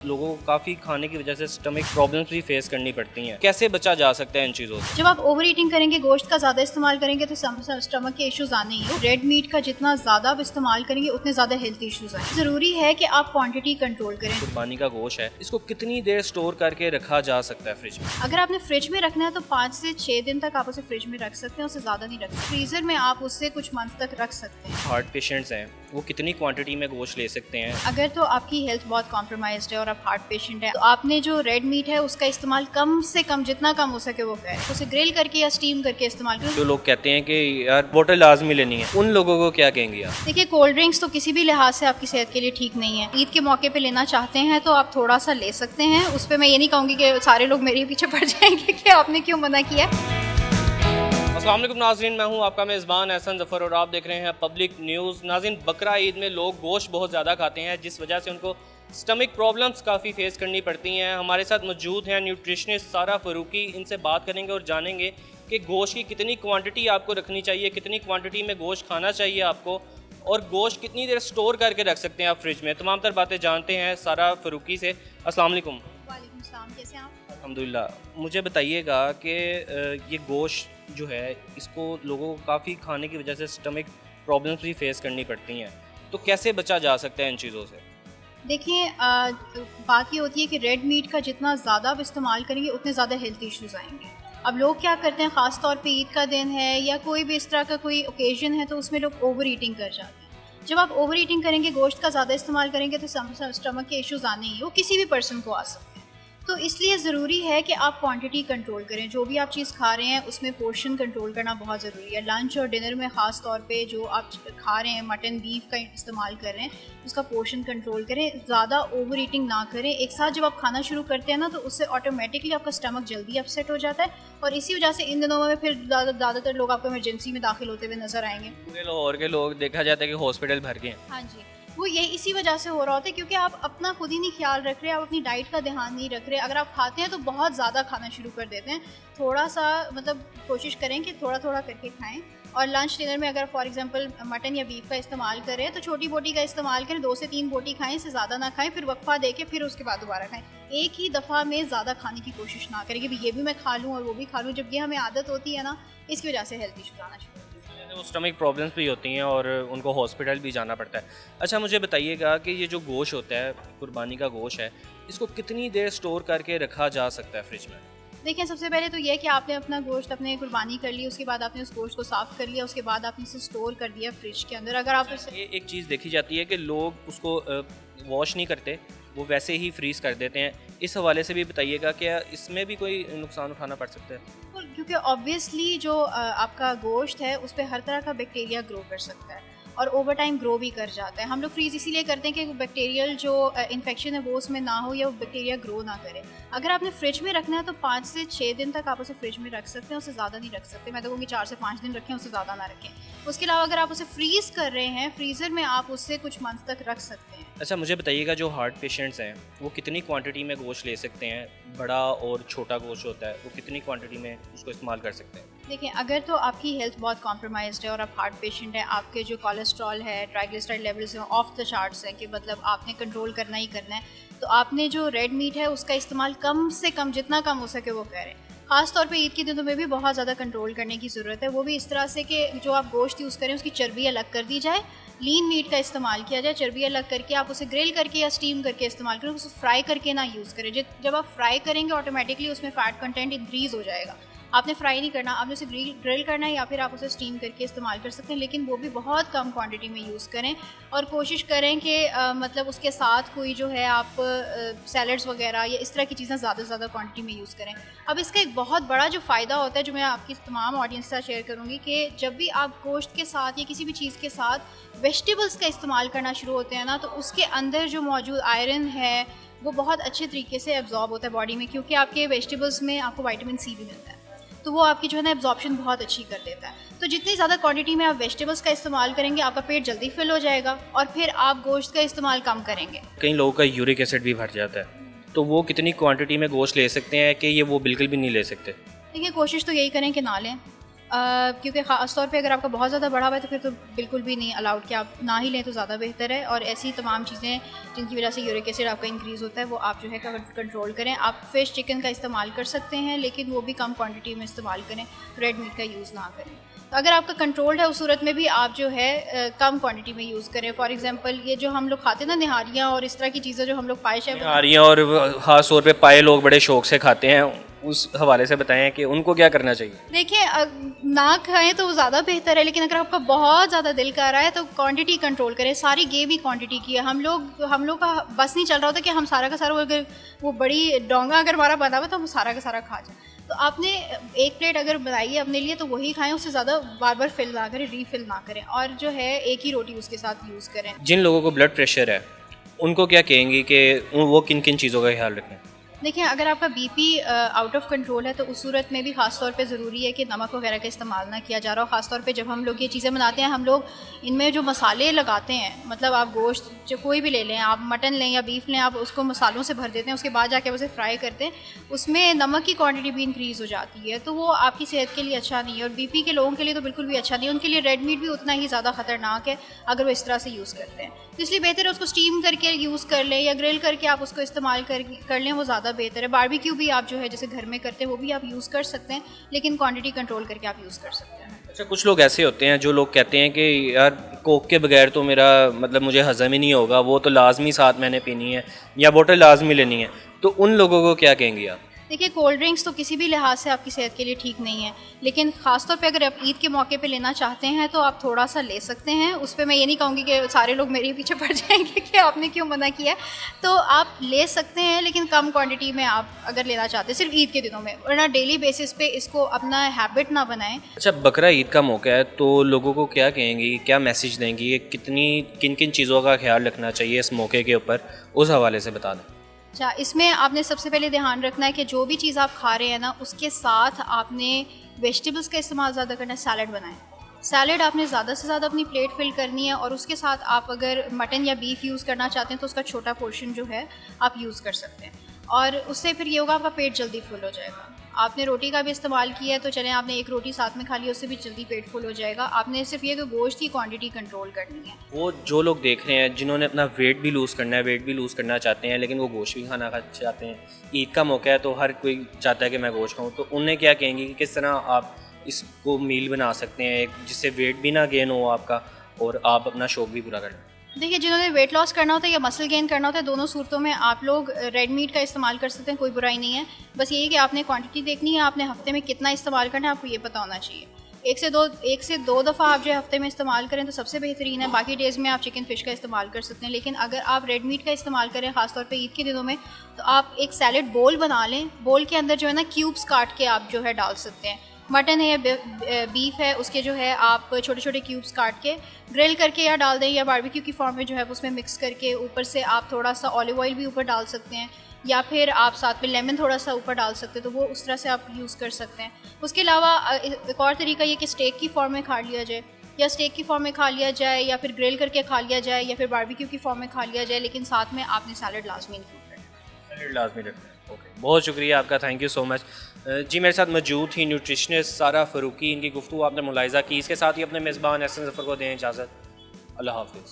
लोगों को काफ़ी खाने की वजह से स्टमक प्रॉब्लम्स भी फेस करनी पड़ती हैं। कैसे बचा जा सकता है इन चीज़ों से? जब आप ओवर ईटिंग करेंगे, गोश्त का ज़्यादा इस्तेमाल करेंगे तो स्टमक के इश्यूज आने ही। रेड मीट का जितना ज़्यादा आप इस्तेमाल करेंगे उतने ज़्यादा हेल्थ इश्यूज आए। ज़रूरी है कि आप क्वांटिटी कंट्रोल करें। कुर्बानी का गोश्त है, इसको कितनी देर स्टोर करके रखा जा सकता है फ्रिज में? अगर आपने फ्रिज में रखना है तो 5 से 6 दिन तक आप उसे फ्रिज में रख सकते हैं, उससे ज़्यादा नहीं रख सकते। फ्रीजर में आप उससे कुछ मंथ तक रख सकते हैं। हार्ट पेशेंट्स हैं, वो कितनी क्वांटिटी में गोश्त ले सकते हैं? अगर तो आपकी हेल्थ बहुत कॉम्प्रोमाइज्ड है और आप हार्ट पेशेंट है तो आपने जो रेड मीट है उसका इस्तेमाल कम से कम जितना कम हो सके वो करें। उसे ग्रिल करके या स्टीम करके इस्तेमाल करें। जो लोग कहते हैं कि यार बोतल लाजमी लेनी है, उन लोगों को क्या कहेंगे आप? देखिए, कोल्ड ड्रिंक्स तो किसी भी लिहाज से आपकी सेहत के लिए ठीक नहीं है। ईद के मौके पे लेना चाहते हैं तो आप थोड़ा सा ले सकते हैं। उस पर मैं ये नहीं कहूँगी कि सारे लोग मेरे पीछे पड़ जाएंगे कि आपने क्यों मना किया। अस्सलाम वालेकुम नाज़रीन, मैं हूं आपका मेज़बान एहसन ज़फ़र और आप देख रहे हैं पब्लिक न्यूज़। नाज़रीन, बकरा ईद में लोग गोश्त बहुत ज़्यादा खाते हैं जिस वजह से उनको स्टमक प्रॉब्लम्स काफ़ी फेस करनी पड़ती हैं। हमारे साथ मौजूद हैं न्यूट्रिशनिस्ट सारा फ़ारूकी। इनसे बात करेंगे और जानेंगे कि गोश्त की कितनी क्वांटिटी आपको रखनी चाहिए, कितनी क्वांटिटी में गोश्त खाना चाहिए आपको, और गोश्त कितनी देर स्टोर करके रख सकते हैं आप फ्रिज में। तमाम तर बातें जानते हैं सारा फ़ारूकी से। अस्सलाम वालेकुम। वालेकुम सलाम, कैसे हैं आप? अल्हम्दुलिल्लाह। मुझे बताइएगा कि ये गोश्त जो है इसको लोगों को काफ़ी खाने की वजह से स्टमक प्रॉब्लम्स भी फेस करनी पड़ती हैं, तो कैसे बचा जा सकता है इन चीज़ों से? देखिए, बात ये होती है कि रेड मीट का जितना ज़्यादा आप इस्तेमाल करेंगे उतने ज़्यादा हेल्थ इश्यूज आएंगे। अब लोग क्या करते हैं, ख़ास तौर पे ईद का दिन है या कोई भी इस तरह का कोई ओकेजन है तो उसमें लोग ओवर ईटिंग कर जाते हैं। जब आप ओवर ईटिंग करेंगे, गोश्त का ज़्यादा इस्तेमाल करेंगे तो स्टमक के इश्यूज आने ही, वो किसी भी पर्सन को आ सकते हैं। तो इसलिए ज़रूरी है कि आप क्वांटिटी कंट्रोल करें। जो भी आप चीज़ खा रहे हैं उसमें पोर्शन कंट्रोल करना बहुत ज़रूरी है। लंच और डिनर में ख़ास तौर पे जो आप खा रहे हैं, मटन बीफ का इस्तेमाल कर रहे हैं, उसका पोर्शन कंट्रोल करें। ज़्यादा ओवर ईटिंग ना करें। एक साथ जब आप खाना शुरू करते हैं ना तो उससे ऑटोमेटिकली आपका स्टमक जल्दी अपसेट हो जाता है और इसी वजह से इन दिनों में फिर ज़्यादातर लोग आपको इमरजेंसी में दाखिल होते हुए नज़र आएंगे। पूरे लाहौर के लोग देखा जाता है कि हॉस्पिटल भर गए हैं। हाँ जी, वो ये इसी वजह से हो रहा होता है क्योंकि आप अपना खुद ही नहीं ख्याल रख रहे, आप अपनी डाइट का ध्यान नहीं रख रहे। अगर आप खाते हैं तो बहुत ज़्यादा खाना शुरू कर देते हैं। थोड़ा सा मतलब कोशिश करें कि थोड़ा थोड़ा करके खाएं। और लंच डिनर में अगर फॉर एग्जांपल मटन या बीफ का इस्तेमाल करें तो छोटी बोटी का इस्तेमाल करें। 2 से 3 बोटी खाएं, इससे ज़्यादा ना खाएं, फिर वक्फा दे के फिर उसके बाद दोबारा खाएं। एक ही दफ़ा में ज़्यादा खाने की कोशिश ना करें कि भी ये भी मैं खा लूँ और वो भी खा लूँ। जब ये हमें आदत होती है ना, इसकी वजह से हेल्थ इशू आना शुरू होता है। वो स्टमक प्रॉब्लम्स भी होती हैं और उनको हॉस्पिटल भी जाना पड़ता है। अच्छा, मुझे बताइएगा कि ये जो गोश्त होता है, कुर्बानी का गोश्त है, इसको कितनी देर स्टोर करके रखा जा सकता है फ्रिज में? देखिए, सबसे पहले तो ये है कि आपने अपना गोश्त अपने कुर्बानी कर ली, उसके बाद आपने उस गोश्त को साफ़ कर लिया, उसके बाद आपने इसे स्टोर कर दिया फ्रिज के अंदर। अगर आप उसे ये एक चीज़ देखी जाती है कि लोग उसको वॉश नहीं करते, वो वैसे ही फ्रीज़ कर देते हैं। इस हवाले से भी बताइएगा कि इसमें भी कोई नुकसान उठाना पड़ सकता है? क्योंकि ऑब्वियसली जो आपका गोश्त है उस पे हर तरह का बैक्टीरिया ग्रो कर सकता है और ओवर टाइम ग्रो भी कर जाता है। हम लोग फ्रीज़ इसीलिए करते हैं कि बैक्टीरियल जो इन्फेक्शन है वो उसमें ना हो या वो बैक्टीरिया ग्रो ना करे। अगर आपने फ्रिज में रखना है तो 5 से 6 दिन तक आप उसे फ्रिज में रख सकते हैं, उससे ज़्यादा नहीं रख सकते। मैं तो कहूँगी 4 से 5 दिन रखें, उससे ज़्यादा ना रखें। उसके अलावा अगर आप उसे फ्रीज़ कर रहे हैं, फ्रीज़र में आप उससे कुछ मंथ तक रख सकते हैं। अच्छा, मुझे बताइएगा जो हार्ट पेशेंट्स हैं वो कितनी क्वांटिटी में गोश्त ले सकते हैं? बड़ा और छोटा गोश्त होता है, वो कितनी क्वांटिटी में उसको इस्तेमाल कर सकते हैं? देखिए, अगर तो आपकी हेल्थ बहुत कॉम्प्रोमाइज्ड है और आप हार्ट पेशेंट हैं, आपके जो कोलेस्ट्रॉल है, ट्राइग्लिसराइड लेवल्स हैं, ऑफ द चार्ट्स हैं कि मतलब आपने कंट्रोल करना ही करना है, तो आपने जो रेड मीट है उसका इस्तेमाल कम से कम जितना कम हो सके वो करें। ख़ास तौर पे ईद के दिनों में भी बहुत ज़्यादा कंट्रोल करने की ज़रूरत है। वो भी इस तरह से कि जो आप गोश्त यूज़ करें उसकी चर्बी अलग कर दी जाए, लीन मीट का इस्तेमाल किया जाए। चर्बी अलग करके आप उसे ग्रिल करके या स्टीम करके इस्तेमाल करें, उसे फ्राई करके ना यूज़ करें। जब आप फ्राई करेंगे ऑटोमेटिकली उसमें फ़ैट कंटेंट इंक्रीज़ हो जाएगा। आपने फ्राई नहीं करना, आपने उसे ग्रिल करना है या फिर आप उसे स्टीम करके इस्तेमाल कर सकते हैं, लेकिन वो भी बहुत कम क्वांटिटी में यूज़ करें। और कोशिश करें कि मतलब उसके साथ कोई जो है आप सैलड्स वगैरह या इस तरह की चीज़ें ज़्यादा से ज़्यादा क्वांटिटी में यूज़ करें। अब इसका एक बहुत बड़ा जो फ़ायदा होता है जो मैं आपकी तमाम ऑडियंस के साथ शेयर करूँगी कि जब भी आप गोश्त के साथ या किसी भी चीज़ के साथ वेजिटेबल्स का इस्तेमाल करना शुरू होते हैं ना, तो उसके अंदर जो मौजूद आयरन है वो बहुत अच्छे तरीके से एब्जॉर्ब होता है बॉडी में, क्योंकि आपके वेजिटेबल्स में आपको विटामिन सी भी मिलता है, तो वो आपकी जो है ना एब्जॉर्प्शन बहुत अच्छी कर देता है। तो जितनी ज़्यादा क्वांटिटी में आप वेजिटेबल्स का इस्तेमाल करेंगे आपका पेट जल्दी फिल हो जाएगा और फिर आप गोश्त का इस्तेमाल कम करेंगे। कई लोगों का यूरिक एसिड भी भर जाता है, तो वो कितनी क्वांटिटी में गोश्त ले सकते हैं कि ये वो बिल्कुल भी नहीं ले सकते? देखिए, कोशिश तो यही करें कि ना लें। क्योंकि ख़ास तौर पे अगर आपका बहुत ज़्यादा बढ़ा हुआ है तो फिर तो बिल्कुल भी नहीं अलाउड कि आप ना ही लें तो ज़्यादा बेहतर है। और ऐसी तमाम चीज़ें जिनकी वजह से यूरिक एसिड आपका इंक्रीज़ होता है वो आप जो है कंट्रोल करें। आप फ़िश चिकन का इस्तेमाल कर सकते हैं लेकिन वो भी कम क्वांटिटी में इस्तेमाल करें, रेड मीट का यूज़ ना करें। तो अगर आपका कंट्रोल्ड है उस सूरत में भी आप जो है कम क्वांटिटी में यूज़ करें। फॉर एग्जांपल ये जो हम लोग खाते हैं ना निहारियाँ और इस तरह की चीज़ें जो हम लोग पाए शायद निहारियाँ और ख़ास तौर पे पाए लोग बड़े शौक से खाते हैं, उस हवाले से बताएं कि उनको क्या करना चाहिए। देखिए ना खाएं तो ज़्यादा बेहतर है, लेकिन अगर आपका बहुत ज़्यादा दिल कर रहा है तो क्वांटिटी कंट्रोल करें। सारी गेम ही क्वांटिटी की है। हम लोग का बस नहीं चल रहा होता कि हम सारा का सारा, अगर वो बड़ी डोंगा अगर हमारा बना हुआ तो हम सारा का सारा खा जाए। तो आपने एक प्लेट अगर बनाई है अपने लिए तो वही खाएं, उससे ज़्यादा बार बार फिल ना करें, रीफिल ना करें, और जो है एक ही रोटी उसके साथ यूज़ करें। जिन लोगों को ब्लड प्रेशर है उनको क्या कहेंगी कि वो किन किन चीज़ों का ख्याल रखें। देखिए अगर आपका बीपी आउट ऑफ कंट्रोल है तो उस सूरत में भी ख़ास तौर पे ज़रूरी है कि नमक वगैरह का इस्तेमाल ना किया जा रहा हो। ख़ास तौर पे जब हम लोग ये चीज़ें बनाते हैं, हम लोग इनमें जो मसाले लगाते हैं, मतलब आप गोश्त जो कोई भी ले लें, आप मटन लें या बीफ लें, आप उसको मसालों से भर देते हैं, उसके बाद जाके उसे फ्राई करते हैं, उसमें नमक की क्वांटिटी भी इंक्रीज़ हो जाती है, तो वो आपकी सेहत के लिए अच्छा नहीं है। और बीपी के लोगों के लिए तो बिल्कुल भी अच्छा नहीं है। उनके लिए रेड मीट भी उतना ही ज़्यादा ख़तरनाक है अगर वो इस तरह से यूज़ करते हैं। तो इसलिए बेहतर है उसको स्टीम करके यूज़ कर लें या ग्रिल करके आप उसको इस्तेमाल कर लें, वो ज़्यादा बेहतर है। बारबेक्यू भी आप जो है जैसे घर में करते हैं वो भी आप यूज़ कर सकते हैं, लेकिन क्वांटिटी कंट्रोल करके आप यूज़ कर सकते हैं। अच्छा, कुछ लोग ऐसे होते हैं जो लोग कहते हैं कि यार कोक के बगैर तो मेरा मतलब मुझे हज़म ही नहीं होगा, वो तो लाजमी साथ मैंने पीनी है या बोतल लाजमी लेनी है, तो उन लोगों को क्या कहेंगे आप। देखिए कोल्ड ड्रिंक्स तो किसी भी लिहाज से आपकी सेहत के लिए ठीक नहीं है, लेकिन ख़ासतौर पे अगर आप ईद के मौके पे लेना चाहते हैं तो आप थोड़ा सा ले सकते हैं। उस पे मैं ये नहीं कहूँगी कि सारे लोग मेरे पीछे पड़ जाएंगे कि आपने क्यों मना किया, तो आप ले सकते हैं लेकिन कम क्वांटिटी में आप अगर लेना चाहते हैं, सिर्फ ईद के दिनों में, वरना डेली बेसिस पे इसको अपना हैबिट ना बनाएं। अच्छा, बकरा ईद का मौका है तो लोगों को क्या कहेंगी, क्या मैसेज देंगी, किन किन चीज़ों का ख्याल रखना चाहिए इस मौके के ऊपर, उस हवाले से बता दें। अच्छा, इसमें आपने सबसे पहले ध्यान रखना है कि जो भी चीज़ आप खा रहे हैं ना उसके साथ आपने वेजिटेबल्स का इस्तेमाल ज़्यादा करना है। सैलड बनाएं, सैलड आपने ज़्यादा से ज़्यादा अपनी प्लेट फिल करनी है, और उसके साथ आप अगर मटन या बीफ यूज़ करना चाहते हैं तो उसका छोटा पोर्शन जो है आप यूज़ कर सकते हैं, और उससे फिर ये होगा आपका पेट जल्दी फुल हो जाएगा। आपने रोटी का भी इस्तेमाल किया है तो चलें आपने एक रोटी साथ में खा ली, उससे भी जल्दी पेट फुल हो जाएगा। आपने सिर्फ ये कि गोश्त की क्वांटिटी कंट्रोल करनी है। वो जो लोग देख रहे हैं जिन्होंने अपना वेट भी लूज़ करना है, वेट भी लूज़ करना चाहते हैं, लेकिन वो गोश्त भी खाना चाहते हैं, ईद का मौका है तो हर कोई चाहता है कि मैं गोश्त खाऊँ, तो उन्हें क्या कहेंगे कि किस तरह आप इसको मील बना सकते हैं जिससे वेट भी ना गेन हो आपका और आप अपना शौक भी पूरा कर लें। देखिए जिन्होंने वेट लॉस करना होता है या मसल गेन करना होता है, दोनों सूरतों में आप लोग रेड मीट का इस्तेमाल कर सकते हैं, कोई बुराई नहीं है। बस यही कि आपने क्वांटिटी देखनी है, आपने हफ्ते में कितना इस्तेमाल करना है आपको ये पता होना चाहिए। एक से दो दफ़ा आप जो हफ्ते में इस्तेमाल करें तो सबसे बेहतरीन है। बाकी डेज़ में आप चिकन फ़िश का इस्तेमाल कर सकते हैं, लेकिन अगर आप रेड मीट का इस्तेमाल करें ख़ासतौर पे ईद के दिनों में, तो आप एक सैलड बोल बना लें। बोल के अंदर जो है ना क्यूब्स काट के आप जो है डाल सकते हैं। मटन है या बीफ है, उसके जो है आप छोटे छोटे क्यूब्स काट के ग्रिल करके या डाल दें, या बारबेक्यू की फॉर्म में जो है उसमें मिक्स करके ऊपर से आप थोड़ा सा ऑलिव ऑयल भी ऊपर डाल सकते हैं, या फिर आप साथ में लेमन थोड़ा सा ऊपर डाल सकते हैं, तो वो उस तरह से आप यूज़ कर सकते हैं। उसके अलावा एक और तरीका ये कि स्टेक की फॉर्म में खा लिया जाए, या स्टेक की फॉर्म में खा लिया जाए, या फिर ग्रिल करके खा लिया जाए, या फिर बारबेक्यू की फॉर्म में खा लिया जाए, लेकिन साथ में आपने सैलड लाजमी इंक्लूड करना है। सैलड लाजमी रखना है। ओके, बहुत शुक्रिया आपका, थैंक यू सो मच। जी, मेरे साथ मौजूद थी न्यूट्रिशनिस्ट सारा फ़ारूकी, इनकी गुफ्तगू आपने मुलाहिज़ा की। इसके साथ ही अपने मेज़बान एहसन ज़फ़र को दें इजाज़त। अल्लाह हाफ़िज़।